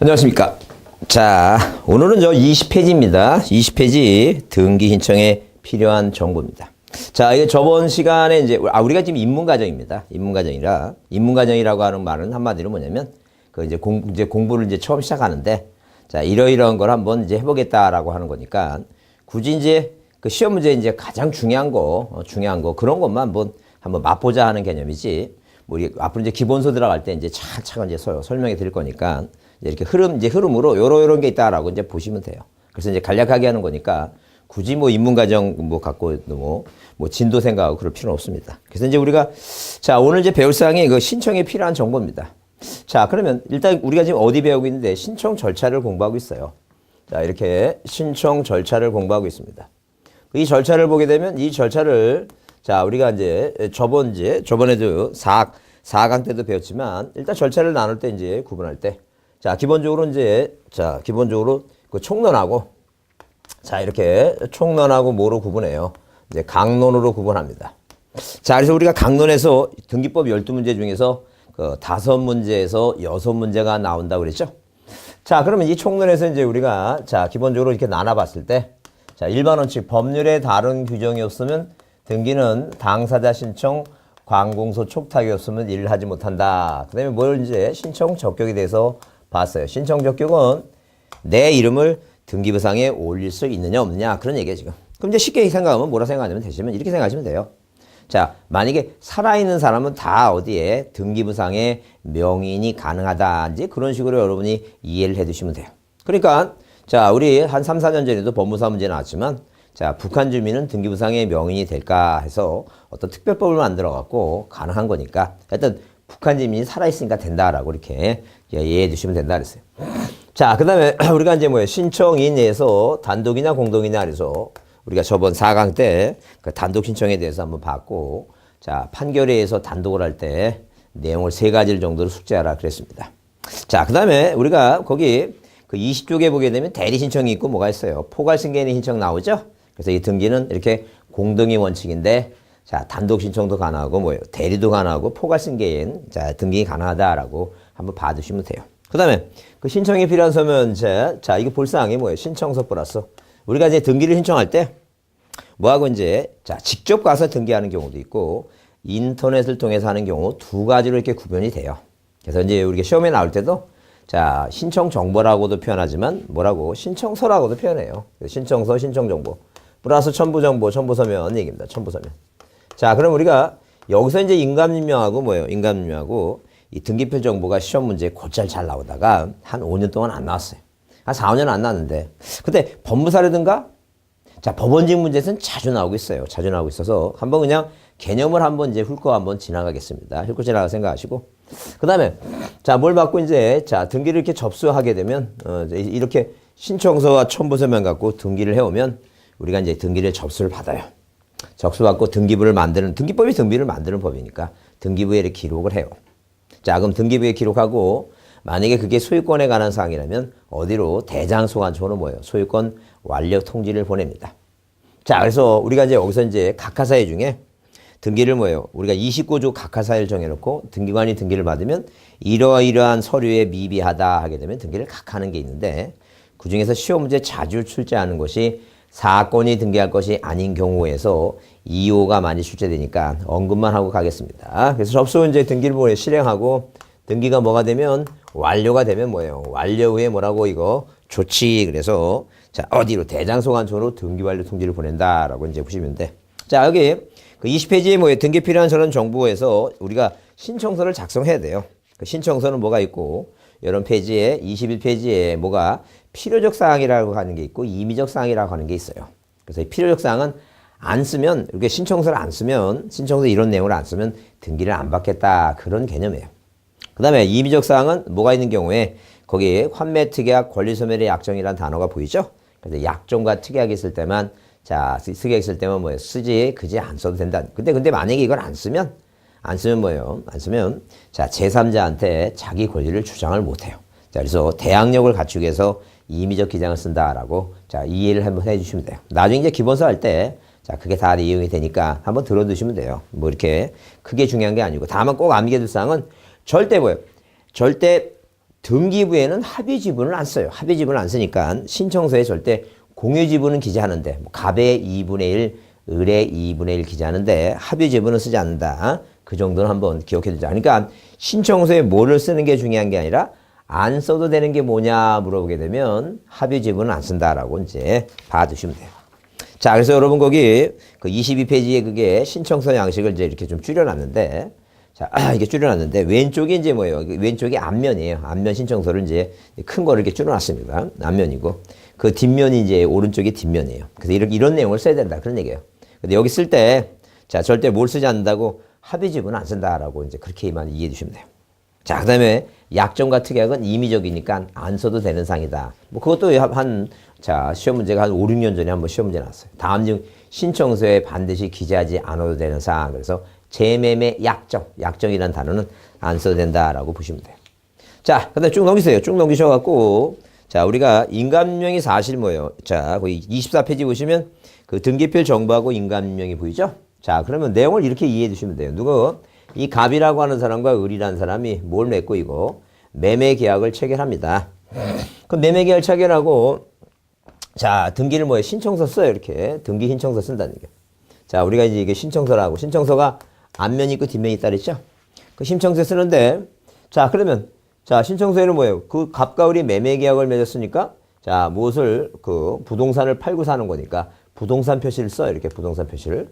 안녕하십니까. 자, 오늘은 저 20페이지입니다. 20페이지 등기 신청에 필요한 정보입니다. 자, 이게 저번 시간에 우리가 지금 입문과정입니다. 입문과정이라고 하는 말은 한마디로 뭐냐면, 이제 공부를 이제 처음 시작하는데, 자, 이러이러한 걸 한번 이제 해보겠다라고 하는 거니까, 굳이 이제 그 시험 문제 이제 가장 중요한 거, 그런 것만 한번 맛보자 하는 개념이지, 우리 앞으로 이제 기본서 들어갈 때 이제 차차가 이제 설명해 드릴 거니까, 이렇게 흐름으로 요런 게 있다라고 이제 보시면 돼요. 그래서 이제 간략하게 하는 거니까 굳이 입문과정 갖고 진도 생각하고 그럴 필요는 없습니다. 그래서 이제 우리가 자, 오늘 이제 배울 사항이 그 신청에 필요한 정보입니다. 자, 그러면 일단 우리가 지금 어디 배우고 있는데 신청 절차를 공부하고 있어요. 자, 이렇게 신청 절차를 공부하고 있습니다. 이 절차를 보게 되면 이 절차를 자, 우리가 저번에도 4강 때도 배웠지만 일단 절차를 나눌 때 이제 구분할 때 자, 기본적으로 그 총론하고 이렇게 총론하고 뭐로 구분해요? 이제 강론으로 구분합니다. 자, 그래서 우리가 강론에서 등기법 12문제 중에서 그 5문제에서 6문제가 나온다고 그랬죠? 자, 그러면 이 총론에서 이제 우리가 기본적으로 이렇게 나눠 봤을 때 자, 일반 원칙 법률에 다른 규정이 없으면 등기는 당사자 신청 관공서 촉탁이 없으면 일을 하지 못한다. 그다음에 뭘 이제 신청 적격에 대해서 봤어요. 신청 적격은 내 이름을 등기부상에 올릴 수 있느냐 없느냐 그런 얘기예요 지금. 그럼 이제 쉽게 생각하면 뭐라 생각하면 되시면 이렇게 생각하시면 돼요. 자, 만약에 살아있는 사람은 다 어디에 등기부상에 명인이 가능하다. 이제 그런 식으로 여러분이 이해를 해 두시면 돼요. 그러니까 자, 우리 한 3, 4년 전에도 법무사 문제 나왔지만 자, 북한 주민은 등기부상에 명인이 될까 해서 어떤 특별법을 만들어 갖고 가능한 거니까 하여튼 북한 주민이 살아있으니까 된다라고 이렇게 이해해 주시면 된다 그랬어요. 자, 그 다음에 우리가 이제 신청인에서 단독이냐 공동이냐 그래서 우리가 저번 4강 때 그 단독 신청에 대해서 한번 봤고 자, 판결회에서 단독을 할 때 내용을 3가지를 정도로 숙제하라 그랬습니다. 자, 그 다음에 우리가 거기 그 20쪽에 보게 되면 대리 신청이 있고 뭐가 있어요? 포괄 승계인 신청 나오죠? 그래서 이 등기는 이렇게 공동의 원칙인데 자, 단독 신청도 가능하고 대리도 가능하고 포괄 승계인 자, 등기 가능하다라고 한번 봐두시면 돼요. 그 다음에 그 신청이 필요한 서면 자, 이거 볼 사항이 뭐예요? 신청서 플러스 우리가 이제 등기를 신청할 때 뭐하고 이제 자, 직접 가서 등기하는 경우도 있고 인터넷을 통해서 하는 경우 2가지로 이렇게 구분이 돼요. 그래서 이제 우리가 시험에 나올 때도 자, 신청 정보라고도 표현하지만 뭐라고? 신청서라고도 표현해요. 신청서, 신청 정보. 플러스 첨부 정보, 첨부 서면 얘기입니다. 첨부 서면. 자, 그럼 우리가 여기서 이제 인감임명하고 뭐예요? 인감임명하고 이 등기표 정보가 시험 문제에 곧잘 잘 나오다가 한 5년 동안 안 나왔어요. 한 4, 5년 안 나왔는데. 근데 법무사라든가 자, 법원직 문제에서는 자주 나오고 있어요. 자주 나오고 있어서 한번 그냥 개념을 한번 이제 훑고 한번 지나가겠습니다. 훑고 지나가 생각하시고. 그 다음에 자, 뭘 받고 이제 자, 등기를 이렇게 접수하게 되면 이렇게 신청서와 첨부서면 갖고 등기를 해오면 우리가 이제 등기를 접수를 받아요. 접수받고 등기부를 만드는 등기법이 등기를 만드는 법이니까 등기부에 이렇게 기록을 해요. 자, 그럼 등기부에 기록하고 만약에 그게 소유권에 관한 사항이라면 어디로 대장소관청으로 뭐예요? 소유권 완료 통지를 보냅니다. 자, 그래서 우리가 이제 여기서 이제 각하사회 중에 등기를 우리가 29조 각하사회를 정해놓고 등기관이 등기를 받으면 이러이러한 서류에 미비하다 하게 되면 등기를 각하는 게 있는데 그중에서 시험 문제 자주 출제하는 것이 사건이 등기할 것이 아닌 경우에서 2호가 많이 출제되니까 언급만 하고 가겠습니다. 그래서 접수 이제 등기를 실행하고 등기가 뭐가 되면 완료가 되면 뭐예요? 완료 후에 뭐라고 이거 조치 그래서 자, 어디로 대장소관청으로 등기 완료 통지를 보낸다라고 이제 보시면 돼. 자, 여기 그 20페이지에 등기 필요한 저런 정보에서 우리가 신청서를 작성해야 돼요. 그 신청서는 뭐가 있고 이런 페이지에 21페이지에 뭐가 필요적 사항이라고 하는 게 있고 임의적 사항이라고 하는 게 있어요. 그래서 이 필요적 사항은 안 쓰면 이렇게 신청서를 안 쓰면 신청서 이런 내용을 안 쓰면 등기를 안 받겠다 그런 개념이에요. 그 다음에 임의적 사항은 뭐가 있는 경우에 거기에 환매 특약 권리소멸의 약정이라는 단어가 보이죠? 그래서 약정과 특약이 있을 때만 자, 특약이 있을 때만 뭐예요? 쓰지 그지 안 써도 된다. 근데 만약에 이걸 안 쓰면 뭐예요? 안 쓰면 자, 제3자한테 자기 권리를 주장을 못 해요. 자, 그래서 대항력을 갖추기 위해서 임의적 기장을 쓴다라고 자, 이해를 한번 해 주시면 돼요. 나중에 이제 기본서 할 때 자, 그게 다 이용이 되니까 한번 들어두시면 돼요. 이렇게 크게 중요한 게 아니고 다만 꼭 암기해둘 사항은 절대 절대 등기부에는 합의 지분을 안 써요. 합의 지분을 안 쓰니까 신청서에 절대 공유 지분은 기재하는데 뭐 갑의 2분의 1, 을의 2분의 1 기재하는데 합의 지분은 쓰지 않는다. 그 정도는 한번 기억해 두자. 그러니까 신청서에 뭐를 쓰는 게 중요한 게 아니라 안 써도 되는 게 뭐냐 물어보게 되면 합의 지분은 안 쓴다라고 이제 봐두시면 돼요. 자, 그래서 여러분 거기 그 22페이지에 그게 신청서 양식을 이제 이렇게 좀 줄여놨는데, 자, 이게 줄여놨는데 왼쪽이 이제 뭐예요? 왼쪽이 앞면이에요. 앞면 신청서를 이제 큰 거를 이렇게 줄여놨습니다. 앞면이고 그 뒷면이 이제 오른쪽이 뒷면이에요. 그래서 이런 내용을 써야 된다 그런 얘기예요. 근데 여기 쓸 때, 자, 절대 뭘 쓰지 않는다고 합의 지분은 안 쓴다라고 이제 그렇게만 이해해 주시면 돼요. 자, 그 다음에 약정과 특약은 임의적이니까 안 써도 되는 상이다. 뭐 그것도 자, 시험 문제가 한 5, 6년 전에 한번 시험 문제 나왔어요. 다음 중 신청서에 반드시 기재하지 않아도 되는 사항. 그래서 재매매 약정이라는 단어는 안 써도 된다라고 보시면 돼요. 자, 그 다음에 쭉 넘기세요. 쭉 넘기셔갖고, 자, 우리가 인감명이 사실 뭐예요? 자, 거기 24페이지 보시면 그 등기필 정보하고 인감명이 보이죠? 자, 그러면 내용을 이렇게 이해해 주시면 돼요. 이 갑이라고 하는 사람과 을이라는 사람이 뭘 맺고 이거 매매 계약을 체결합니다. 그 매매 계약을 체결하고 자, 등기를 뭐에 신청서 써요. 이렇게 등기 신청서 쓴다는 게. 자, 우리가 이제 이게 신청서라고 신청서가 앞면이 있고 뒷면이 있다 그랬죠? 그 신청서 쓰는데 자, 그러면 자, 신청서에는 뭐예요? 그 갑과 을이 매매 계약을 맺었으니까 자, 무엇을 그 부동산을 팔고 사는 거니까 부동산 표시를 써요. 이렇게 부동산 표시를.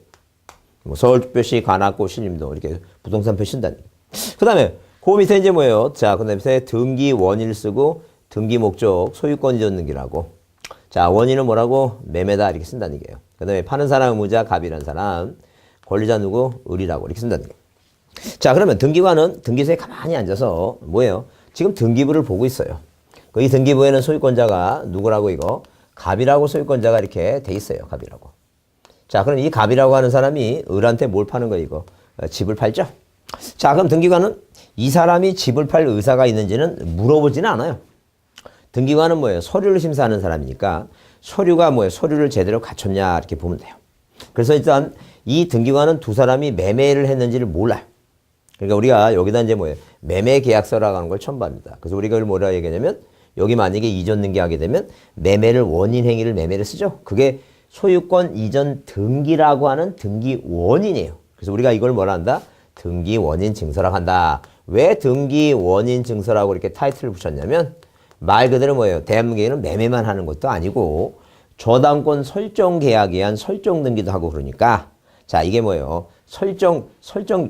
뭐 서울특별시 관악구 신림동 이렇게 부동산 표시 쓴다는. 그 다음에 그 밑에 이제 뭐예요? 자, 그 다음에 등기 원인을 쓰고 등기 목적 소유권 이전 등기라고. 자, 원인은 뭐라고? 매매다 이렇게 쓴다는 얘기예요. 그 다음에 파는 사람 의무자 갑이라는 사람, 권리자 누구? 을이라고 이렇게 쓴다는 얘기예요. 자, 그러면 등기관은 등기소에 가만히 앉아서 뭐예요? 지금 등기부를 보고 있어요. 이 등기부에는 소유권자가 누구라고 이거? 갑이라고 소유권자가 이렇게 돼 있어요. 갑이라고. 자, 그럼 이 갑이라고 하는 사람이 을한테 뭘 파는 거예요, 이거? 집을 팔죠? 자, 그럼 등기관은 이 사람이 집을 팔 의사가 있는지는 물어보지는 않아요. 등기관은 뭐예요? 서류를 심사하는 사람이니까 서류가 뭐예요? 서류를 제대로 갖췄냐 이렇게 보면 돼요. 그래서 일단 이 등기관은 두 사람이 매매를 했는지를 몰라요. 그러니까 우리가 여기다 이제 뭐예요? 매매 계약서라고 하는 걸 첨부합니다. 그래서 우리가 이걸 뭐라 얘기하냐면 여기 만약에 이전 등기하게 되면 매매를 원인 행위를 매매를 쓰죠. 그게 소유권 이전 등기라고 하는 등기 원인이에요. 그래서 우리가 이걸 뭐라 한다? 등기 원인 증서라고 한다. 왜 등기 원인 증서라고 이렇게 타이틀을 붙였냐면 말 그대로 뭐예요? 대한민국에는 매매만 하는 것도 아니고 저당권 설정 계약에 의한 설정 등기도 하고 그러니까 자, 이게 뭐예요?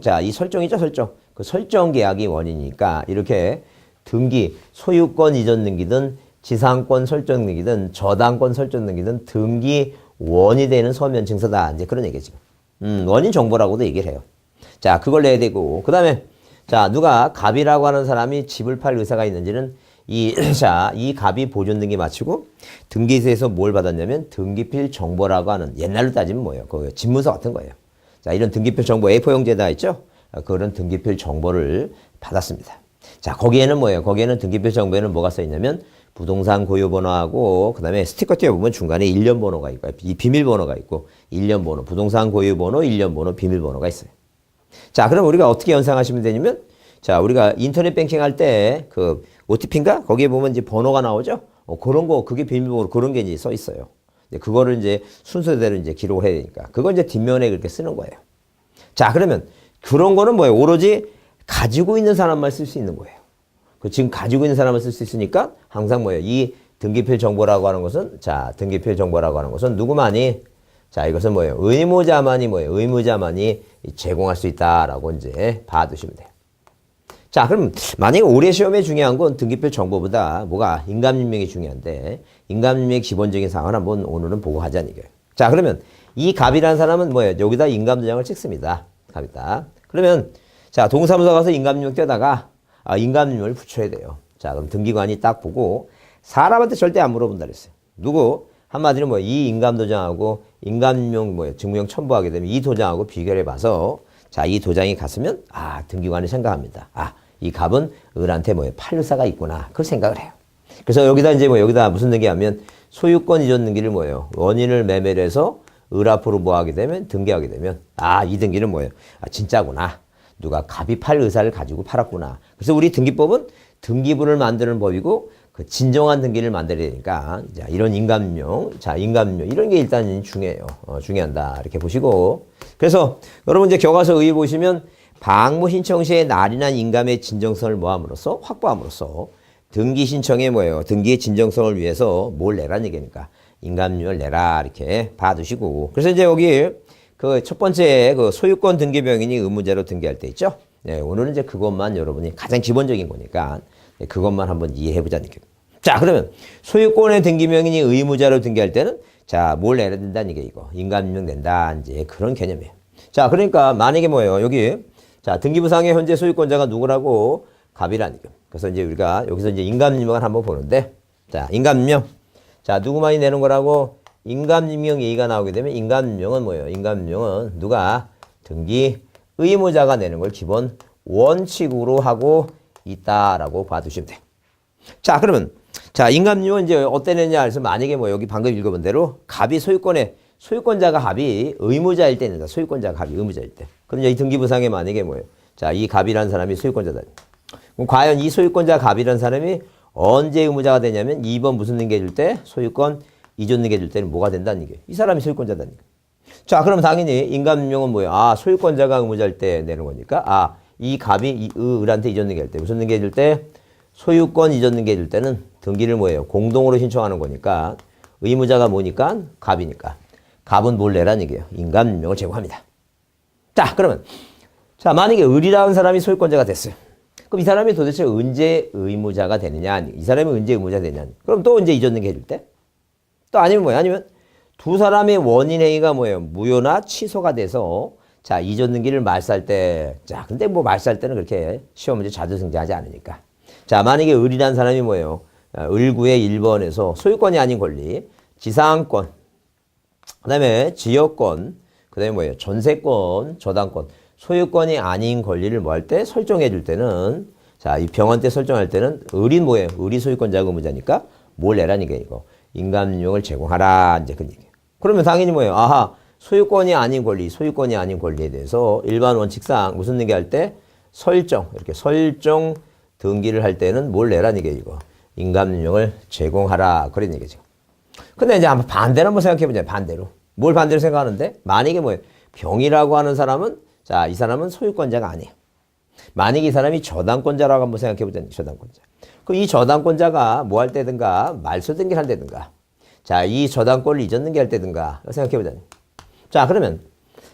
자, 이 설정이죠, 설정. 그 설정 계약이 원인이니까 이렇게 등기, 소유권 이전 등기든 지상권 설정 등기든 저당권 설정 등기든 등기 원이 되는 서면 증서다. 이제 그런 얘기지. 원인 정보라고도 얘기를 해요. 자, 그걸 내야 되고. 그 다음에, 자, 누가 갑이라고 하는 사람이 집을 팔 의사가 있는지는 자, 이 갑이 보존 등기 마치고 등기소에서 뭘 받았냐면 등기필 정보라고 하는 옛날로 따지면 뭐예요? 그 집문서 같은 거예요. 자, 이런 등기필 정보 A4 용지에다 있죠? 그런 등기필 정보를 받았습니다. 자, 거기에는 뭐예요? 거기에는 등기필 정보에는 뭐가 써 있냐면 부동산 고유 번호하고 그다음에 스티커 띄워 보면 중간에 일련 번호가 있고 이 비밀번호가 있고 일련 번호, 부동산 고유 번호, 일련 번호, 비밀번호가 있어요. 자, 그럼 우리가 어떻게 연상하시면 되냐면 자, 우리가 인터넷 뱅킹 할 때 그 OTP인가? 거기에 보면 이제 번호가 나오죠? 그런 거 그게 비밀번호 그런 게 이제 써 있어요. 그거를 이제 순서대로 이제 기록을 해야 되니까 그건 이제 뒷면에 그렇게 쓰는 거예요. 자, 그러면 그런 거는 뭐예요? 오로지 가지고 있는 사람만 쓸 수 있는 거예요. 그 지금 가지고 있는 사람을 쓸 수 있으니까 항상 뭐예요? 이 등기필 정보라고 하는 것은 자, 등기필 정보라고 하는 것은 누구만이 자, 이것은 뭐예요? 의무자만이 뭐예요? 의무자만이 제공할 수 있다라고 이제 봐두시면 돼요. 자, 그럼 만약에 올해 시험에 중요한 건 등기필 정보보다 뭐가 인감인명이 중요한데 인감인명의 기본적인 사항을 한번 오늘은 보고 하자는 얘기예요. 자, 그러면 이 갑이라는 사람은 뭐예요? 여기다 인감도장을 찍습니다. 갑이다. 그러면 자, 동사무소 가서 인감인명 떼다가 인감인명을 붙여야 돼요. 자, 그럼 등기관이 딱 보고 사람한테 절대 안 물어본다 그랬어요. 누구? 한마디로 뭐 이 인감도장하고 인감인명 뭐예요? 증명 첨부하게 되면 이 도장하고 비교해 봐서 자, 이 도장이 갔으면 등기관이 생각합니다. 이 갑은 을한테 뭐예요? 팔 의사가 있구나. 그걸 생각을 해요. 그래서 여기다 이제 뭐 여기다 무슨 등기하면 소유권 이전 등기를 뭐예요? 원인을 매매를 해서 을 앞으로 뭐 하게 되면 등기하게 되면 이 등기는 뭐예요? 진짜구나. 누가 갑이 팔 의사를 가지고 팔았구나. 그래서 우리 등기법은 등기부를 만드는 법이고 그 진정한 등기를 만들어야 되니까 자, 이런 인감명, 자, 인감명 이런 게 일단 중요해요. 중요한다. 이렇게 보시고 그래서 여러분 이제 교과서 의 보시면 방문 신청 시에 날인한 인감의 진정성을 뭐함으로써 확보함으로써 등기 신청에 뭐예요? 등기의 진정성을 위해서 뭘 내라는 얘기니까 인감료를 내라 이렇게 봐두시고 그래서 이제 여기 그 첫 번째 그 소유권 등기 병인이 의무자로 등기할 때 있죠. 네, 오늘은 이제 그것만 여러분이 가장 기본적인 거니까 네, 그것만 한번 이해해 보자는 얘기예요. 자, 그러면 소유권의 등기 병인이 의무자로 등기할 때는 자, 뭘 내야 된다는 게 이거 인감료 낸다 이제 그런 개념이에요. 자, 그러니까 만약에 뭐예요? 여기 자, 등기부상의 현재 소유권자가 누구라고 갑이라는 거. 그래서 이제 우리가 여기서 이제 인감임명을 한번 보는데, 자, 인감임명. 자, 누구만이 내는 거라고 인감임명 얘기가 나오게 되면 인감임명은 뭐예요? 인감임명은 누가 등기 의무자가 내는 걸 기본 원칙으로 하고 있다라고 봐두시면 돼. 자, 그러면 자, 인감임명은 이제 어때 내냐? 그래서 만약에 뭐 여기 방금 읽어본 대로 갑이 소유권자가 갑이 의무자일 때 낸다. 소유권자가 갑이 의무자일 때. 그럼 이 등기부상에 만약에 뭐예요? 자, 이 갑이라는 사람이 소유권자다. 그럼 과연 이 소유권자 갑이라는 사람이 언제 의무자가 되냐면 2번 무슨 등기 해줄 때? 소유권 이전 등기 해줄 때는 뭐가 된다는 얘기예요. 이 사람이 소유권자다는 얘기예요. 자, 그럼 당연히 인감명은 뭐예요? 아, 소유권자가 의무자일 때 내는 거니까 아, 이 갑이 이 을한테 이전 등기 할 때 무슨 등기 해줄 때? 소유권 이전 등기 해줄 때는 등기를 뭐예요? 공동으로 신청하는 거니까 의무자가 뭐니까? 갑이니까. 갑은 뭘 내라는 얘기예요. 인감명을 제공합니다. 자, 그러면 자, 만약에 을이라는 사람이 소유권자가 됐어요. 그럼 이 사람이 도대체 언제 의무자가 되느냐? 이 사람이 언제 의무자가 되느냐? 그럼 또 언제 이전 등기 해줄 때? 또 아니면 뭐야? 아니면 두 사람의 원인 행위가 뭐예요? 무효나 취소가 돼서 자, 이전 등기를 말소할 때 자, 근데 뭐 말소할 때는 그렇게 시험 문제 자주 등장하지 않으니까. 자, 만약에 을이라는 사람이 뭐예요? 을구의 1번에서 소유권이 아닌 권리, 지상권, 그 다음에 지역권, 그 다음에 뭐예요? 전세권, 저당권, 소유권이 아닌 권리를 뭐 할 때 설정해 줄 때는 자, 이 병원 때 설정할 때는 을이 뭐예요? 을이 소유권자 의무자니까 뭘 내라는 게 이거. 인감용을 제공하라. 이제 그 얘기예요. 그러면 당연히 뭐예요? 아하, 소유권이 아닌 권리에 대해서 일반 원칙상 무슨 등기 할 때 이렇게 설정 등기를 할 때는 뭘 내라는 게 이거. 인감용을 제공하라. 그런 얘기죠. 근데 이제 한번 반대로 한번 생각해 보자. 반대로. 뭘 반대로 생각하는데? 만약에 뭐예요? 병이라고 하는 사람은 자, 이 사람은 소유권자가 아니에요. 만약에 이 사람이 저당권자라고 한번 생각해 보자. 저당권자. 그럼 이 저당권자가 뭐 할 때든가 말소 등기를 할 때든가 자, 이 저당권을 이전 등기할 때든가 생각해 보자. 자, 그러면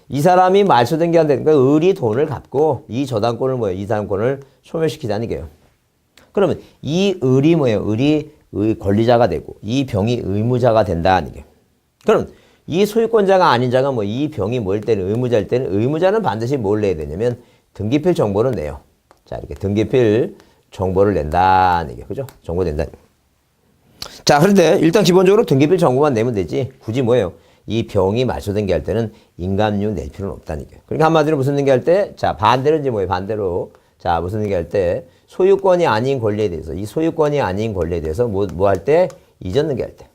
이 사람이 말소 등기할 때든가 을이 돈을 갚고 이 저당권을 뭐예요? 이 저당권을 소멸시키자는 게요. 그러면 이 을이 뭐예요? 을이 권리자가 되고 이 병이 의무자가 된다는 게. 그럼 이 소유권자가 아닌 자가 뭐 이 병이 뭐일 때는 의무자일 때는 의무자는 반드시 뭘 내야 되냐면 등기필 정보를 내요. 자, 이렇게 등기필 정보를 낸다는 얘기예요. 그죠? 정보 낸다. 자, 그런데 일단 기본적으로 등기필 정보만 내면 되지. 굳이 뭐예요? 이 병이 말소 등기할 때는 인감료 낼 필요는 없다는 얘기예요. 그러니까 한마디로 무슨 등기할 때? 자, 반대로 이제 뭐예요? 반대로. 자, 무슨 등기할 때? 소유권이 아닌 권리에 대해서 이 소유권이 아닌 권리에 대해서 뭐 할 때? 이전 등기할 때.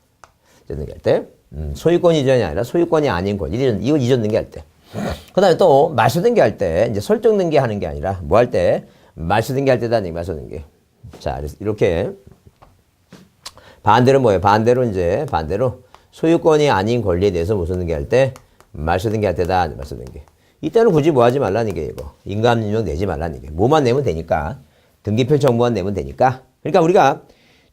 이전 등기할 때. 소유권 이전이 아니라 소유권이 아닌 권리. 이거 이전 등기할 때. 그 다음에 또 말소 등기할 때 이제 설정 등기하는 게 아니라 뭐 할 때? 말소 등기할 때다. 말소 등기. 자, 이렇게 반대로 뭐예요? 반대로 소유권이 아닌 권리에 대해서 무슨 등기할 때? 말소 등기할 때다. 말소 등기. 이때는 굳이 뭐 하지 말라는 게 이거. 인감인명 내지 말라는 게. 뭐만 내면 되니까. 등기필 정보만 내면 되니까. 그러니까 우리가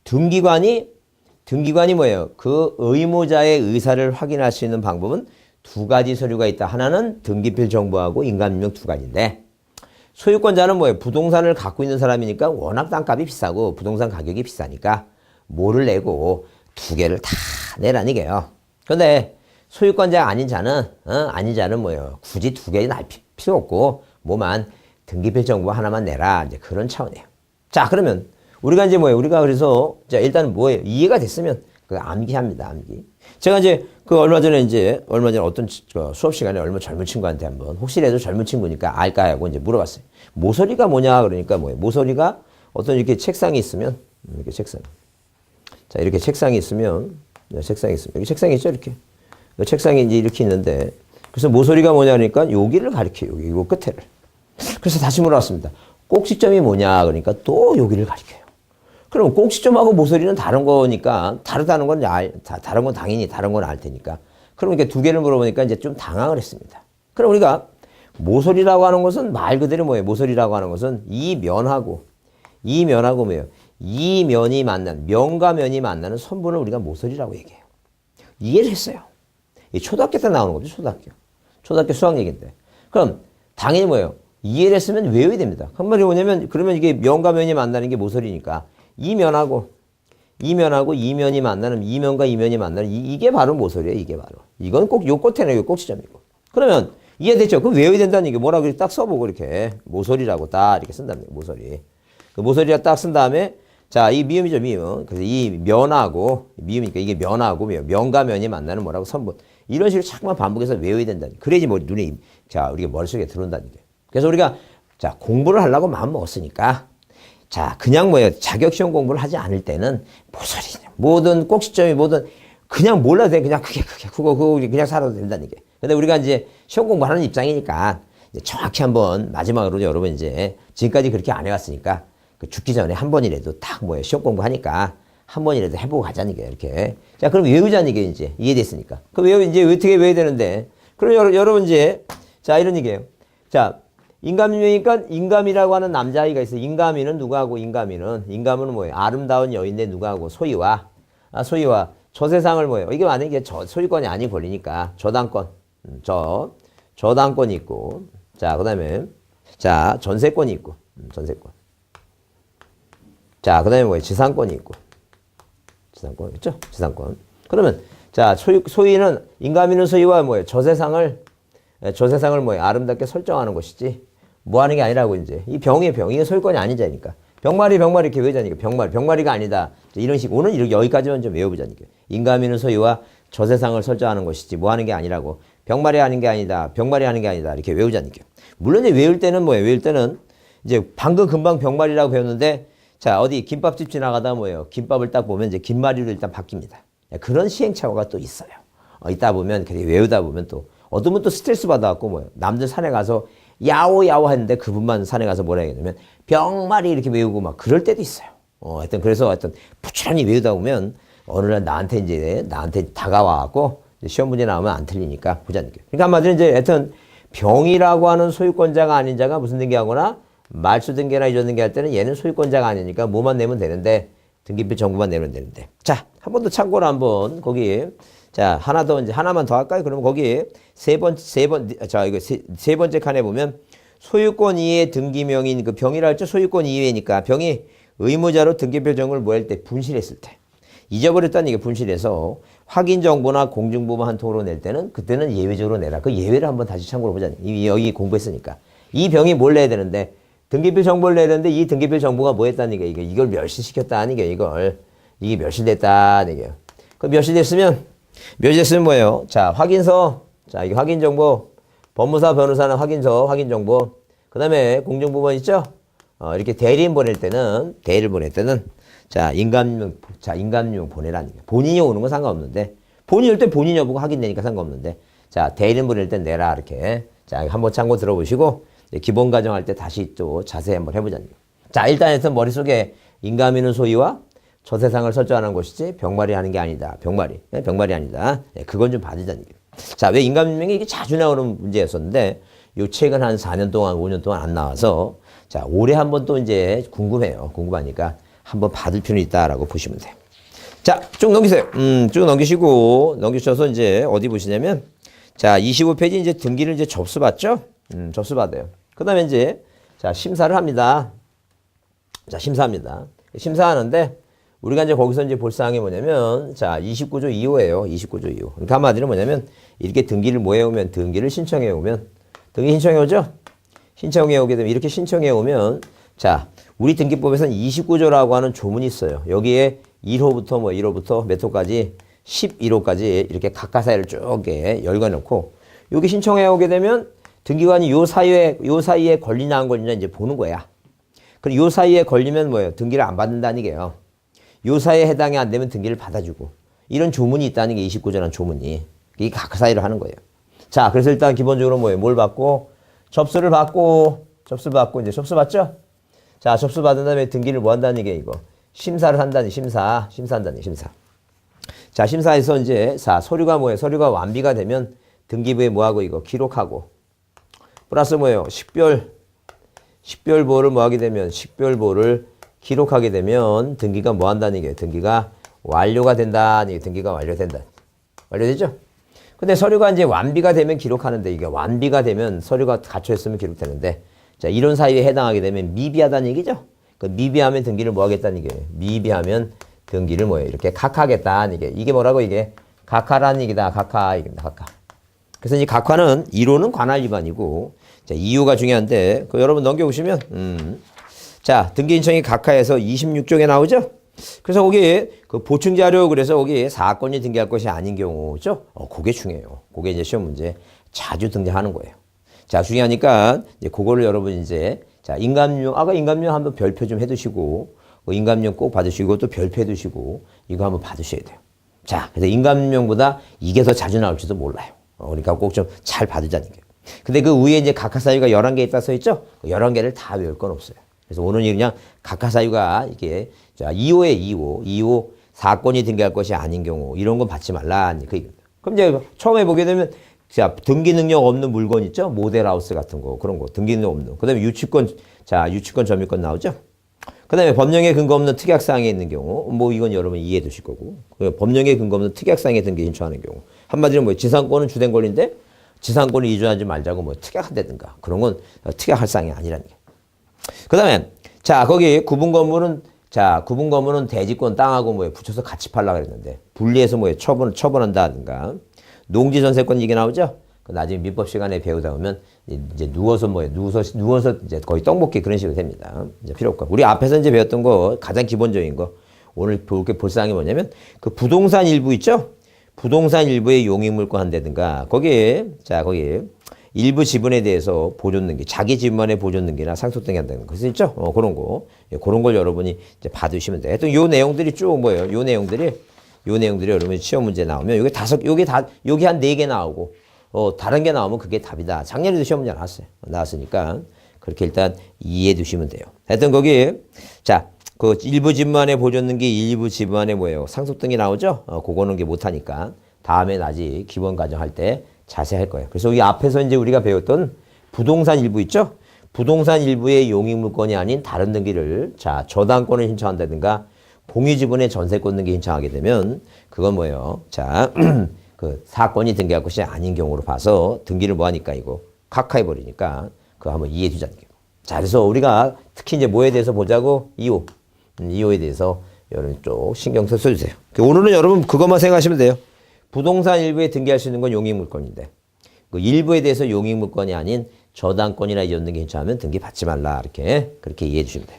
등기관이 뭐예요? 그 의무자의 의사를 확인할 수 있는 방법은 두 가지 서류가 있다. 하나는 등기필 정보하고 인감인명 두 가지인데 소유권자는 뭐예요? 부동산을 갖고 있는 사람이니까 워낙 땅값이 비싸고 부동산 가격이 비싸니까 뭐를 내고 두 개를 다 내라는 게요. 그런데 소유권자가 아닌 자는 뭐예요? 굳이 두 개 날 필요 없고 뭐만 등기필 정보 하나만 내라. 이제 그런 차원이에요. 자, 그러면 우리가 이제 뭐예요? 우리가 그래서 자, 일단 뭐예요? 이해가 됐으면 그 암기합니다. 암기. 제가 이제 그 얼마 전에 어떤 수업 시간에 얼마 젊은 친구한테 한번 혹시라도 젊은 친구니까 알까 하고 이제 물어봤어요. 모서리가 뭐냐 그러니까 뭐예요? 모서리가 어떤 이렇게 책상이 있으면 이렇게 책상. 자, 이렇게 책상이 있으면 여기 책상이 있죠, 이렇게. 책상이 이제 이렇게 있는데 그래서 모서리가 뭐냐 그러니까 여기를 가리켜요. 여기 요 끝에를. 그래서 다시 물어봤습니다. 꼭지점이 뭐냐 그러니까 또 여기를 가리켜요. 그럼 꼭 시점하고 모서리는 다른 거니까 다르다는 건 다른 건 당연히 다른 건 알 테니까. 그럼 이렇게 두 개를 물어보니까 이제 좀 당황을 했습니다. 그럼 우리가 모서리라고 하는 것은 말 그대로 뭐예요? 모서리라고 하는 것은 이 면하고 뭐예요? 이 면이 만나는 면과 면이 만나는 선분을 우리가 모서리라고 얘기해요. 이해를 했어요. 이 초등학교 때 나오는 거죠. 초등학교 수학 얘기인데. 그럼 당연히 뭐예요? 이해를 했으면 외워야 됩니다. 한 말이 뭐냐면 그러면 이게 면과 면이 만나는 게 모서리니까 이 면하고 이 면이 만나는 이 면과 이 면이 만나는 이게 바로 모서리예요. 이게 바로. 이건 꼭 요 끝에는 요 꼭지점이고. 그러면 이해됐죠? 그럼 외워야 된다는 게 뭐라고 딱 써보고 이렇게 모서리라고 딱 이렇게 쓴다는 거예요. 모서리. 그 모서리를 딱 쓴 다음에 자, 이 미음이죠, 미음. 그래서 이 면하고 미음이니까 이게 면하고 면과 면이 만나는 뭐라고 선분. 이런 식으로 자꾸만 반복해서 외워야 된다는 거예요. 그래야지 뭐 눈에 자, 우리가 머릿속에 들어온다는 거예요. 그래서 우리가 자, 공부를 하려고 마음 먹었으니까 자, 그냥 뭐예요? 자격시험 공부를 하지 않을 때는 모서리, 뭐든 꼭지점이 뭐든 그냥 몰라도 돼. 그냥 그거 그냥 살아도 된다는 게. 근데 우리가 이제 시험 공부하는 입장이니까 이제 정확히 한번 마지막으로 여러분 이제 지금까지 그렇게 안 해왔으니까 그 죽기 전에 한 번이라도 딱 뭐예요? 시험 공부하니까 한 번이라도 해보고 가자는 게 이렇게. 자, 그럼 외우자는 게 이제 이해됐으니까. 그럼 이제 어떻게 외워야 되는데? 그럼 여러분 이제 자, 이런 얘기예요. 자, 인감이니까 인감이라고 하는 남자아이가 있어요. 인감이는 누구하고 인감은 뭐예요? 아름다운 여인데 누구하고 소희와 저 세상을 뭐예요? 이게 만약에 소유권이 아닌 권리니까 저당권, 저당권이 있고, 자, 그 다음에, 자, 전세권이 있고, 전세권. 자, 그 다음에 뭐예요? 지상권이 있고, 지상권, 있죠? 지상권. 그러면, 자, 소유는, 인감이는 소유와 뭐예요? 저 세상을 뭐예요? 아름답게 설정하는 것이지, 뭐 하는 게 아니라고 이제. 이 이게 소유권이 아니자니까. 병마리 이렇게 외우자니까. 병마리가 아니다. 이런 식. 오늘 이렇게 여기까지만 좀 외워보자니까. 인감이는 소유와 저 세상을 설정하는 것이지 뭐 하는 게 아니라고. 병마리 하는 게 아니다. 이렇게 외우자니까. 물론 이제 외울 때는 뭐예요? 외울 때는 이제 방금 금방 병마리라고 배웠는데 자, 어디 김밥집 지나가다 뭐예요? 김밥을 딱 보면 이제 김마리로 일단 바뀝니다. 그런 시행착오가 또 있어요. 있다 보면 외우다 보면 또 어떤 분은 또 스트레스 받아갖고 뭐예요? 남들 산에 가서 야오 했는데 그분만 산에 가서 뭐라 해야냐면 병마리 이렇게 외우고 막 그럴 때도 있어요. 하여튼 그래서 부지런히 외우다 보면 어느 날 나한테 다가와갖고 시험 문제 나오면 안 틀리니까 보자니까. 그러니까 한마디로 이제 하여튼 병이라고 하는 소유권자가 아닌 자가 무슨 등기하거나 말소 등기나 이전 등기할 때는 얘는 소유권자가 아니니까 뭐만 내면 되는데 등기표 정보만 내면 되는데. 자, 한 번 더 참고로 한번 거기 자, 하나만 더 할까요? 그러면 거기 세 번째 칸에 보면 소유권 이외의 등기명인 그 병이라 했죠? 소유권 이외니까 병이 의무자로 등기표 정보를 뭐 할 때 분실했을 때. 잊어버렸다는 게 분실해서 확인 정보나 공증보만 한 통으로 낼 때는 그때는 예외적으로 내라. 그 예외를 한번 다시 참고로 보자. 여기 공부했으니까. 이 병이 뭘 내야 되는데 등기표 정보를 내야 되는데 이 등기표 정보가 뭐 했다는 게 이걸 멸실시켰다는 게 이게 멸실됐다는 게. 그 멸실됐으면 뭐예요? 자, 확인서. 자, 이게 확인 정보. 법무사, 변호사는 확인서, 확인 정보. 그 다음에 공증부번 있죠? 이렇게 대리인 보낼 때는 자, 인감용 보내라는 게. 본인이 오는 건 상관없는데, 본인이 올 때 본인 여부가 확인되니까 상관없는데, 자, 대리인 보낼 땐 내라, 이렇게. 자, 한번 참고 들어보시고, 기본 과정할 때 다시 또 자세히 한번 해보자는 거. 자, 일단 해서 머릿속에 인감이는 소유와 저 세상을 설정하는 것이지 병마리 하는 게 아니다. 병마리 아니다. 그건 좀 봐주자는 거. 자, 왜 인감명이 이게 자주 나오는 문제였었는데, 요 최근 한 4년 동안, 5년 동안 안 나와서, 자, 올해 한번 또 이제 궁금해요. 궁금하니까 한번 받을 필요는 있다라고 보시면 돼요. 자, 쭉 넘기세요. 쭉 넘기셔서 이제 어디 보시냐면, 자, 25페이지 이제 등기를 이제 접수받죠? 접수받아요. 그 다음에 이제, 자, 심사를 합니다. 자, 심사합니다. 심사하는데, 우리가 이제 거기서 이제 볼 사항이 뭐냐면, 자, 29조 2호예요. 29조 2호. 그러니까 한마디로 뭐냐면, 이렇게 등기를 뭐 해오면, 등기 신청해 오죠? 신청해 오게 되면, 이렇게 신청해 오면, 자, 우리 등기법에서는 29조라고 하는 조문이 있어요. 여기에 1호부터 몇 호까지, 11호까지 이렇게 각가사의를 쭉 열거해놓고, 여기 신청해 오게 되면, 등기관이 요 사이에 걸리나 안 걸리나 이제 보는 거야. 그리고 요 사이에 걸리면 뭐예요? 등기를 안 받는다는 게요. 요 사이에 해당이 안 되면 등기를 받아주고. 이런 조문이 있다는 게 29조라는 조문이. 이게 각 사이로 하는 거예요. 자, 그래서 일단 기본적으로 뭐예요? 뭘 받고? 접수를 받고, 이제 접수 받죠? 자, 접수 받은 다음에 등기를 뭐 한다는 게 이거. 심사를 한다니, 심사한다니, 심사. 자, 심사에서 이제, 자, 서류가 뭐예요? 서류가 완비가 되면 등기부에 뭐하고 이거 기록하고. 플러스 뭐예요? 식별보를 뭐하게 되면, 식별보를 기록하게 되면 등기가 뭐 한다는 얘기예요? 등기가 완료가 된다니, 등기가 완료된다. 완료되죠? 근데 서류가 이제 완비가 되면 기록하는데, 이게 완비가 되면 서류가 갖춰있으면 기록되는데, 자, 이런 사유에 해당하게 되면 미비하다는 얘기죠? 그 미비하면 등기를 뭐 하겠다는 얘기예요? 미비하면 등기를 뭐예요? 이렇게 각하겠다는 얘기예요. 이게 뭐라고 이게? 각하라는 얘기다. 각하, 얘기입니다. 각하. 그래서 이 각하는 1호는 관할 위반이고, 자, 2호가 중요한데, 그 여러분 넘겨보시면, 자, 등기 신청이 각하에서 26쪽에 나오죠? 그래서 거기 그 보충 자료 그래서 거기 사건이 등기할 것이 아닌 경우죠? 그게 중요해요. 그게 이제 시험 문제 자주 등장하는 거예요. 자, 중요하니까 이제 그거를 여러분 이제 자, 인감용 아까 인감용 한번 별표 좀 해두시고 인감용 꼭 받으시고 또 별표 해두시고 이거 한번 받으셔야 돼요. 자, 그래서 인감용보다 이게 더 자주 나올지도 몰라요. 그러니까 꼭 좀 잘 받으자는 거예요. 근데 그 위에 이제 각하 사유가 11개 있다 써 있죠? 11개를 다 외울 건 없어요. 그래서 오늘은 그냥 각하 사유가 이게 자, 2호 사건이 등기할 것이 아닌 경우 이런 건 받지 말라. 그 얘기입니다. 그럼 이제 처음에 보게 되면 자, 등기 능력 없는 물건 있죠? 모델하우스 같은 거 그런 거 등기 능력 없는. 그다음에 유치권 자, 유치권 점유권 나오죠? 그다음에 법령에 근거 없는 특약사항에 있는 경우 뭐 이건 여러분 이해해 두실 거고. 법령에 근거 없는 특약사항에 등기 신청하는 경우. 한마디로 뭐 지상권은 주된 권리인데 지상권을 이전하지 말자고 뭐 특약한다든가 그런 건 특약할 사항이 아니라는 게. 그다음에 자, 거기 구분 건물은 자, 구분 건물은 대지권 땅하고 뭐에 붙여서 같이 팔려고 그랬는데 분리해서 뭐에 처분한다든가 농지 전세권 이게 나오죠? 그 나중에 민법 시간에 배우다 보면 이제 누워서 이제 거의 떡볶이 그런 식으로 됩니다. 이제 필요 없고. 우리 앞에서 이제 배웠던 거 가장 기본적인 거 오늘 볼 사항이 뭐냐면 그 부동산 일부 있죠? 부동산 일부의 용익물권 한다든가 거기에 일부 지분에 대해서 보존 등기, 자기 지분만의 보존 등기나 상속 등기 한다는 거 있죠? 그런 거. 그런 걸 여러분이 이제 받으시면 돼요. 하여튼 요 내용들이 쭉 뭐예요? 요 내용들이 여러분이 시험 문제 나오면 요게 한 4개 나오고 다른 게 나오면 그게 답이다. 작년에도 시험 문제 나왔으니까 그렇게 일단 이해해 두시면 돼요. 하여튼 거기 자, 그 일부 지분만의 보존 등기, 일부 지분만의 뭐예요? 상속 등기 나오죠? 그거는 게 못 하니까 다음에 나지 기본 과정 할 때 자세할 거예요. 그래서 이 앞에서 이제 우리가 배웠던 부동산 일부 있죠? 부동산 일부의 용익물권이 아닌 다른 등기를 자, 저당권을 신청한다든가 공유지분의 전세권 등기 신청하게 되면 그건 뭐예요? 자, 그 사건이 등기할 것이 아닌 경우로 봐서 등기를 뭐 하니까 이거 각하해 버리니까 그거 한번 이해해 주자는 거예요. 자, 그래서 우리가 특히 이제 뭐에 대해서 보자고 2호에 대해서 여러분 쪽 신경 써주세요. 오늘은 여러분 그것만 생각하시면 돼요. 부동산 일부에 등기할 수 있는 건 용익물권인데 그 일부에 대해서 용익물권이 아닌 저당권이나 이전 등기 신청하면 등기 받지 말라. 그렇게 이해해 주시면 돼요.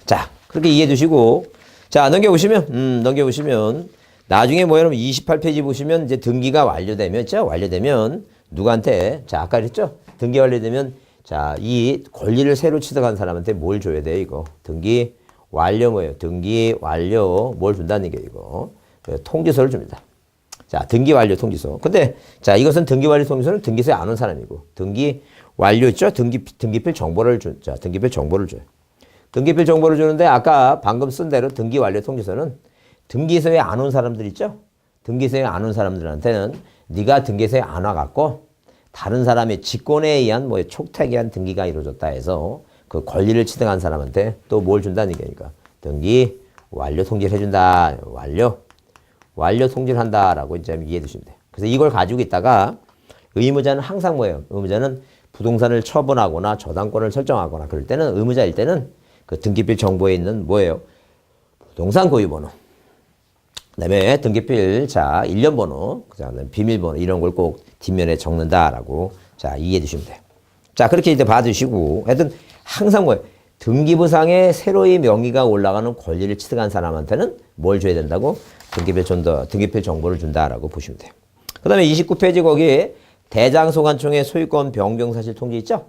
자, 그렇게 이해해 주시고 자, 넘겨보시면 나중에 뭐 여러분 28페이지 보시면 이제 등기가 완료되면 누구한테 자, 아까 그랬죠? 등기 완료되면 자, 이 권리를 새로 취득한 사람한테 뭘 줘야 돼요, 이거? 등기 완료 뭐예요? 등기 완료 뭘 준다는 게 이거? 통지서를 줍니다. 자, 등기 완료 통지서. 근데 자, 이것은 등기 완료 통지서는 등기소에 안 온 사람이고 등기 완료 있죠? 등기필 정보를 줘요. 등기필 정보를 주는데 아까 방금 쓴 대로 등기 완료 통지서는 등기소에 안 온 사람들 있죠? 등기소에 안 온 사람들한테는 네가 등기소에 안 와갖고 다른 사람의 직권에 의한 뭐 촉탁에 의한 등기가 이루어졌다 해서 그 권리를 취득한 사람한테 또 뭘 준다는 얘기니까 등기 완료 통지를 해준다. 완료 통지를 한다라고 이제 이해해 주시면 돼요. 그래서 이걸 가지고 있다가 의무자는 항상 뭐예요? 의무자는 부동산을 처분하거나 저당권을 설정하거나 그럴 때는 의무자일 때는 그 등기필 정보에 있는 뭐예요? 부동산 고유번호. 그다음에 등기필 자, 일련 번호, 그다음에 비밀번호 이런 걸 꼭 뒷면에 적는다라고 자, 이해해 주시면 돼요. 자, 그렇게 이제 봐주시고 하여튼 항상 뭐예요? 등기부상에 새로이 명의가 올라가는 권리를 취득한 사람한테는 뭘 줘야 된다고? 등기필 정보를 준다라고 보시면 돼요. 그 다음에 29페이지 거기에 대장소관청의 소유권 변경 사실 통지 있죠?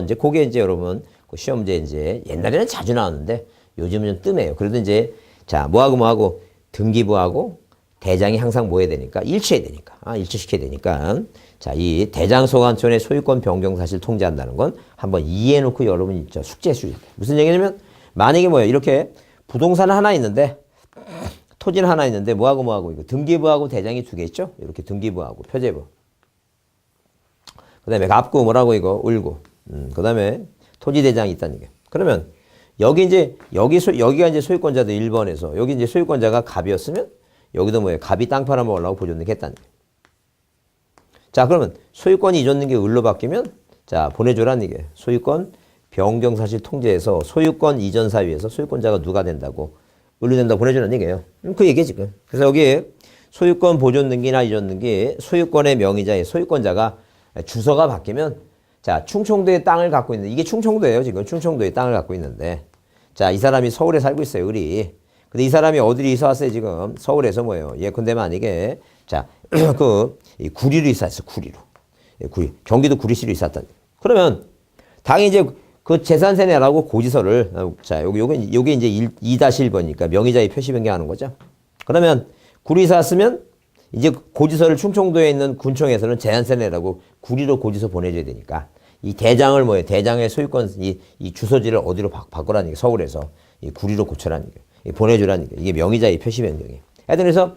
이제 그게 이제 여러분 그 시험 문제 이제 옛날에는 자주 나왔는데 요즘은 좀 뜸해요. 그래도 이제 자, 뭐하고 등기부하고 대장이 항상 뭐 해야 되니까 일치시켜야 되니까 자, 이 대장소관청의 소유권 변경 사실 통지한다는 건 한번 이해해 놓고 여러분이 숙제해 주셔야 돼요. 무슨 얘기냐면 만약에 뭐예요? 이렇게 부동산 하나 있는데, 토지는 하나 있는데, 뭐하고, 이거. 등기부하고 대장이 두 개 있죠? 이렇게 등기부하고 표제부. 그 다음에 갑구, 뭐라고, 이거, 을구. 그 다음에 토지 대장이 있다는 게. 그러면, 여기가 이제 소유권자도 1번에서, 여기 이제 소유권자가 갑이었으면, 여기도 뭐예요? 갑이 땅 팔아먹으려고 보존등기했다는 게. 자, 그러면 소유권이 이전등기 을로 바뀌면, 자, 보내줘라는 게. 소유권 변경사실 통제에서 소유권 이전 사유에서 소유권자가 누가 된다고? 을로 된다고 보내주는 얘기예요. 그 얘기야, 지금. 그래서 여기에 소유권 보존등기나 이전등기, 소유권의 명의자의 소유권자가 주소가 바뀌면, 자, 충청도에 땅을 갖고 있는, 이게 충청도예요, 지금. 충청도에 땅을 갖고 있는데. 자, 이 사람이 서울에 살고 있어요, 을이. 근데 이 사람이 어디로 이사 왔어요, 지금? 서울에서 뭐예요? 예컨대 만약에, 자, 이 구리로 이사 왔어, 구리로. 예, 구리. 경기도 구리시로 이사 왔다. 그러면, 당연히 이제 그 재산세 내라고 고지서를, 자, 요게 이제 2-1번이니까 명의자의 표시 변경하는 거죠. 그러면, 구리 이사 왔으면, 이제 고지서를 충청도에 있는 군청에서는 재산세 내라고 구리로 고지서 보내줘야 되니까, 이 대장을 뭐예요? 대장의 소유권, 이 주소지를 어디로 바꾸라는 게 서울에서 이 구리로 고쳐라는 게. 보내주라는 게 이게 명의자의 표시 변경이에요. 하여튼 그래서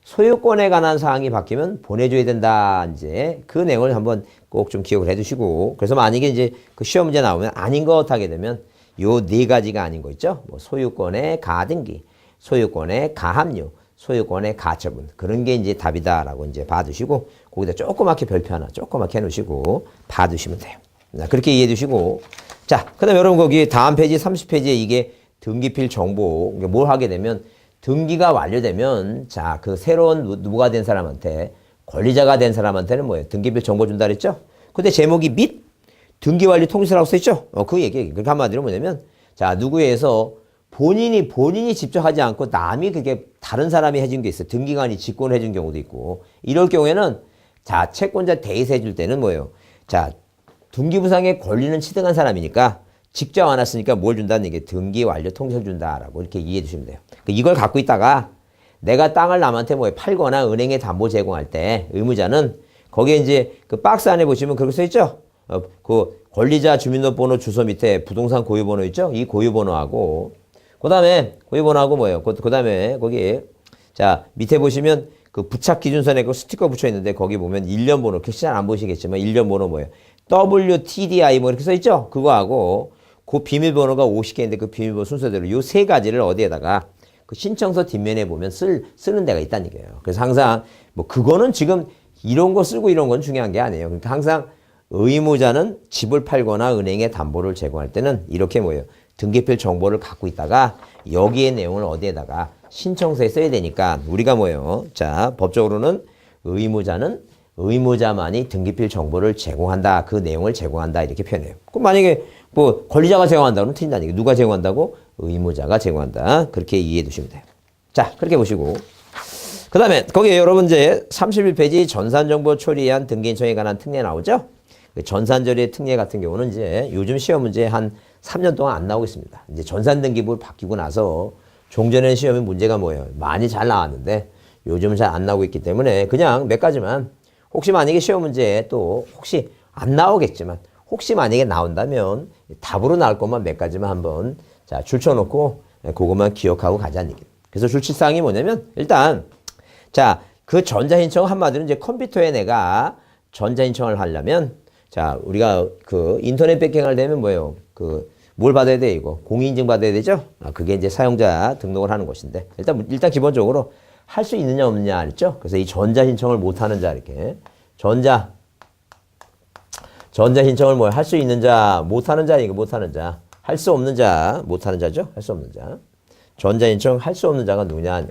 소유권에 관한 사항이 바뀌면 보내줘야 된다. 이제 그 내용을 한번 꼭 좀 기억을 해두시고 그래서 만약에 이제 그 시험 문제 나오면 아닌 것 하게 되면 요 네 가지가 아닌 거 있죠. 뭐 소유권의 가등기, 소유권의 가압류, 소유권의 가처분 그런 게 이제 답이다라고 이제 봐두시고 거기다 조그맣게 별표 하나 조그맣게 해놓으시고 봐두시면 돼요. 그렇게 이해해 두시고 자, 그다음 여러분 거기 다음 페이지 30페이지에 이게 등기필 정보, 뭘 하게 되면 등기가 완료되면 자, 그 새로운 누가 된 사람한테 권리자가 된 사람한테는 뭐예요? 등기필 정보 준다 그랬죠? 근데 제목이 및 등기 완료 통지서라고 써있죠? 그 얘기. 그러니까 한마디로 뭐냐면 자, 누구에서 본인이 직접 하지 않고 남이 그게 다른 사람이 해준 게 있어요. 등기관이 직권을 해준 경우도 있고 이럴 경우에는 자, 채권자 대의서 해줄 때는 뭐예요? 자, 등기부상의 권리는 취득한 사람이니까 직접 안 왔으니까 뭘 준다는 얘기예요. 등기 완료 통지서를 준다라고 이렇게 이해해 주시면 돼요. 이걸 갖고 있다가 내가 땅을 남한테 뭐 팔거나 은행에 담보 제공할 때 의무자는 거기에 이제 그 박스 안에 보시면 그렇게 써 있죠. 그 권리자 주민등록번호 주소 밑에 부동산 고유번호 있죠. 이 고유번호하고 그다음에 고유번호하고 뭐예요? 그다음에 거기 자 밑에 보시면 그 부착 기준선에 그 스티커 붙여 있는데 거기 보면 일련 번호 글씨 잘 안 보시겠지만 일련 번호 뭐예요? WTDI 뭐 이렇게 써 있죠. 그거하고 그 비밀번호가 50개인데 그 비밀번호 순서대로 요 세 가지를 어디에다가 그 신청서 뒷면에 보면 쓰는 데가 있다는 얘기예요. 그래서 항상 뭐 그거는 지금 이런 거 쓰고 이런 건 중요한 게 아니에요. 그러니까 항상 의무자는 집을 팔거나 은행에 담보를 제공할 때는 이렇게 뭐예요. 등기필 정보를 갖고 있다가 여기에 내용을 어디에다가 신청서에 써야 되니까 우리가 뭐예요. 자, 법적으로는 의무자만이 등기필 정보를 제공한다. 그 내용을 제공한다. 이렇게 표현해요. 그럼 만약에 뭐 권리자가 제공한다 그러면 틀린다는 얘기. 누가 제공한다고? 의무자가 제공한다. 그렇게 이해해 두시면 돼요. 자, 그렇게 보시고. 그 다음에 거기에 여러분 이제 31페이지 전산정보 처리한 등기인청에 관한 특례 나오죠? 그 전산처리 특례 같은 경우는 이제 요즘 시험 문제 한 3년 동안 안 나오고 있습니다. 이제 전산등기부를 바뀌고 나서 종전에는 시험에 문제가 뭐예요? 많이 잘 나왔는데 요즘은 잘 안 나오고 있기 때문에 그냥 몇 가지만 혹시 만약에 시험 문제에 또 혹시 안 나오겠지만 혹시 만약에 나온다면 답으로 나올 것만 몇 가지만 한번 자 줄쳐놓고 그것만 기억하고 가자는 얘기예요. 그래서 줄칠사항이 뭐냐면 일단 자 그 전자신청 한마디로 이제 컴퓨터에 내가 전자신청을 하려면 자 우리가 그 인터넷 백킹을 되면 뭐예요? 그 뭘 받아야 돼 이거 공인인증 받아야 되죠? 그게 이제 사용자 등록을 하는 것인데 일단 기본적으로 할 수 있느냐 없느냐 알죠? 그래서 이 전자신청을 못하는 자 이렇게 전자신청을 뭐 할 수 있는 자, 못하는 자, 이거 못하는 자, 할 수 없는 자, 못하는 자죠? 할 수 없는 자. 전자신청 할 수 없는 자가 누구냐?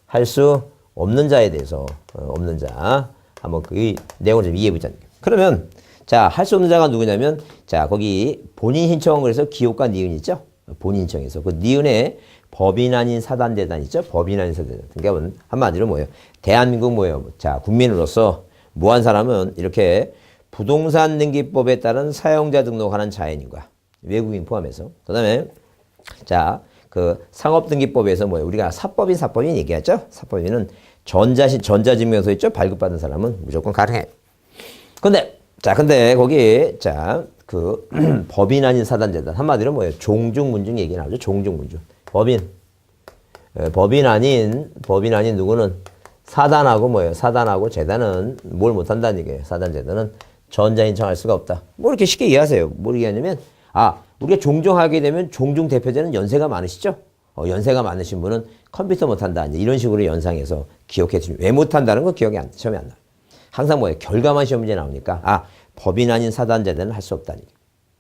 할 수 없는 자에 대해서 없는 자 한번 그 내용을 좀 이해해 보자. 그러면 자, 할 수 없는 자가 누구냐면 자, 거기 본인 신청을 해서 기호과 니은 있죠? 본인 신청에서 그 니은에 법인 아닌 사단재단 있죠? 법인 아닌 사단재단. 그러니까 한마디로 뭐예요? 대한민국 뭐예요? 자, 국민으로서 뭐한 사람은 이렇게 부동산 등기법에 따른 사용자 등록하는 자연인과 외국인 포함해서 그다음에 자, 그 상업등기법에서 뭐예요? 우리가 사법인 얘기하죠? 사법인은 전자증명서 있죠? 발급받은 사람은 무조건 가능해. 근데 자, 근데 거기, 자, 그, 법인 아닌 사단재단. 한마디로 뭐예요? 종중문중 얘기 나오죠. 종중문중. 법인. 법인 아닌 누구는 사단하고 뭐예요? 사단하고 재단은 뭘 못한다는 얘기예요. 사단, 재단은 전자인청할 수가 없다. 뭐 이렇게 쉽게 이해하세요. 뭐 얘기하냐면, 우리가 종종하게 되면 종중 대표자는 연세가 많으시죠? 연세가 많으신 분은 컴퓨터 못한다. 이런 식으로 연상해서 기억해 주시면. 왜 못한다는 거 기억이 시험에 안 나요. 항상 뭐예요? 결과만 시험 문제 나오니까, 법인 아닌 사단, 재단은 할 수 없다는 얘기.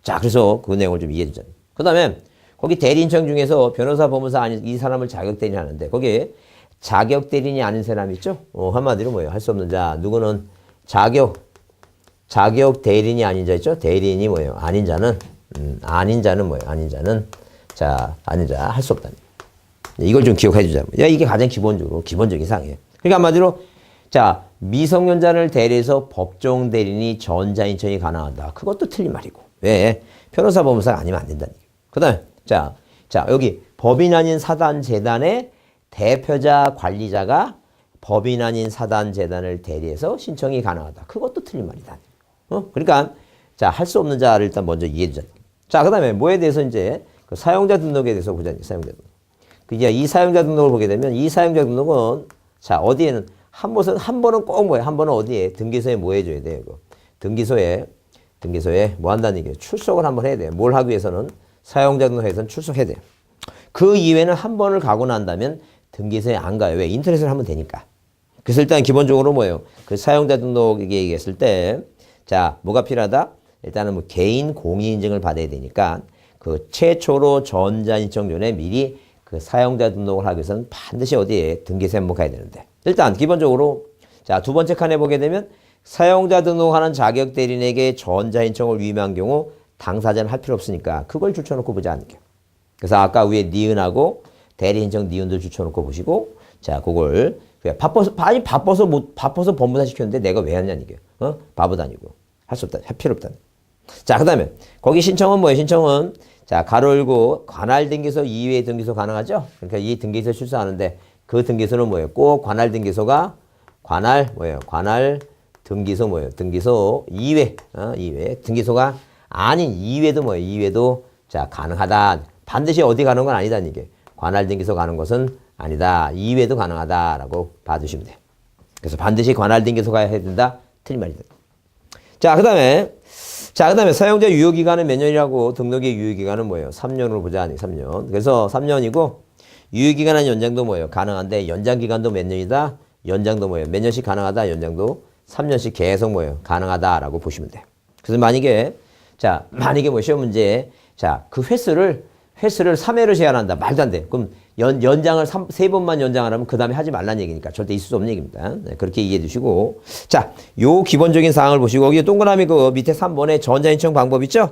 자, 그래서 그 내용을 좀 이해해 주자. 그 다음에, 거기 대리인청 중에서 변호사, 법무사 아닌 이 사람을 자격 대리인 하는데, 거기에 자격 대리인이 아닌 사람 있죠? 한마디로 뭐예요? 할 수 없는 자. 누구는 자격 대리인이 아닌 자 있죠? 대리인이 뭐예요? 아닌 자는 뭐예요? 아닌 자는, 아닌 자 할 수 없다는 얘기. 이걸 좀 기억해 주자. 이게 가장 기본적인 사항이에요. 그러니까 한마디로, 미성년자를 대리해서 법정 대리인이 전자인청이 가능하다. 그것도 틀린 말이고. 왜? 변호사, 법무사가 아니면 안 된다는 얘기예요. 그 다음에, 여기 법인 아닌 사단, 재단의 대표자, 관리자가 법인 아닌 사단, 재단을 대리해서 신청이 가능하다. 그것도 틀린 말이다. 그러니까, 할 수 없는 자를 일단 먼저 이해해 주자. 그 다음에 뭐에 대해서 이제 그 사용자 등록에 대해서 보자. 사용자 등록. 이제 이 사용자 등록을 보게 되면 이 사용자 등록은 어디에는 한 번은 꼭 뭐예요? 한 번은 어디에? 등기소에 뭐 해줘야 돼요? 이거. 등기소에 뭐 한다는 얘기예요? 출석을 한번 해야 돼요. 뭘 하기 위해서는? 사용자 등록에서는 출석해야 돼요. 그 이외에는 한 번을 가고 난다면 등기소에 안 가요. 왜? 인터넷을 하면 되니까. 그래서 일단 기본적으로 뭐예요? 그 사용자 등록 얘기했을 때, 뭐가 필요하다? 일단은 뭐 개인 공인인증을 받아야 되니까 그 최초로 전자인청 전에 미리 그 사용자 등록을 하기 위해서는 반드시 어디에? 등기소에 한번 가야 되는데. 일단 기본적으로 두 번째 칸에 보게 되면 사용자 등록하는 자격 대리인에게 전자인청을 위임한 경우 당사자는 할 필요 없으니까 그걸 줄쳐놓고 보자 않을게요. 그래서 아까 위에 니은하고 대리인청 니은도 줄쳐놓고 보시고 그걸 바빠서 법무사 시켰는데 내가 왜 하냐는 얘기예요. 바보 다니고 할 수 없다. 할 필요 없다. 그 다음에 거기 신청은 뭐예요? 신청은 가로 열고 관할 등기소 이외의 등기소 가능하죠? 그러니까 이 등기소 출소하는데 그 등기소는 뭐예요? 꼭 관할 등기소가 관할 등기소 뭐예요? 등기소 이외 등기소가 아닌 이외도 뭐예요? 이외도 가능하다. 반드시 어디 가는 건 아니다는 얘기예요. 관할 등기소 가는 것은 아니다. 이외도 가능하다라고 봐주시면 돼요. 그래서 반드시 관할 등기소 가야 된다. 틀린 말이다. 그 다음에 사용자 유효기간은 몇 년이라고? 등록의 유효기간은 뭐예요? 3년으로 보자. 3년. 그래서 3년이고 유효기간은 연장도 뭐예요? 가능한데 연장기간도 몇 년이다? 연장도 뭐예요? 몇 년씩 가능하다? 연장도 3년씩 계속 뭐예요? 가능하다라고 보시면 돼요. 그래서 만약에 뭐 시험 문제에 그 횟수를 3회로 제한한다. 말도 안 돼. 그럼 연장을 3번만 연장하라면 그 다음에 하지 말라는 얘기니까 절대 있을 수 없는 얘기입니다. 그렇게 이해해 주시고. 요 기본적인 사항을 보시고, 여기 동그라미 그 밑에 3번에 전자인청 방법 있죠?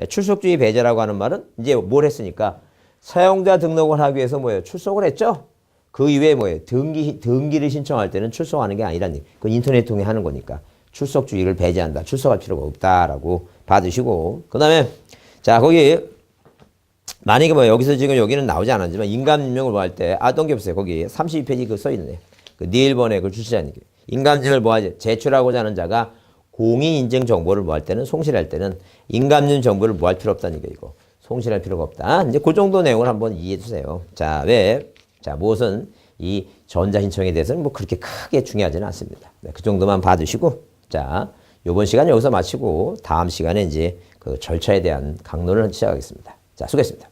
출석주의 배제라고 하는 말은 이제 뭘 했으니까 사용자 등록을 하기 위해서 뭐예요? 출석을 했죠? 그 이외에 뭐예요? 등기를 신청할 때는 출석하는 게 아니라는 얘기. 그건 인터넷 통해 하는 거니까 출석주의를 배제한다. 출석할 필요가 없다라고 봐두시고. 그 다음에 거기 만약에 뭐 여기서 지금 여기는 나오지 않았지만 인감인증을 뭐 할 때 넘겨보세요. 거기 32페이지 그 써있네. 그 네 1번에 그걸 출시하는 게. 인감인증을 뭐 하지? 제출하고자 하는 자가 공인인증 정보를 뭐 할 때는 송실할 때는 인감인증 정보를 뭐 할 필요 없다는 게 이거. 송실할 필요가 없다. 이제 그 정도 내용을 한번 이해해 주세요. 왜? 무엇은 이 전자신청에 대해서는 뭐 그렇게 크게 중요하지는 않습니다. 그 정도만 봐두시고 요번 시간 여기서 마치고 다음 시간에 이제 그 절차에 대한 강론을 시작하겠습니다. 수고했습니다.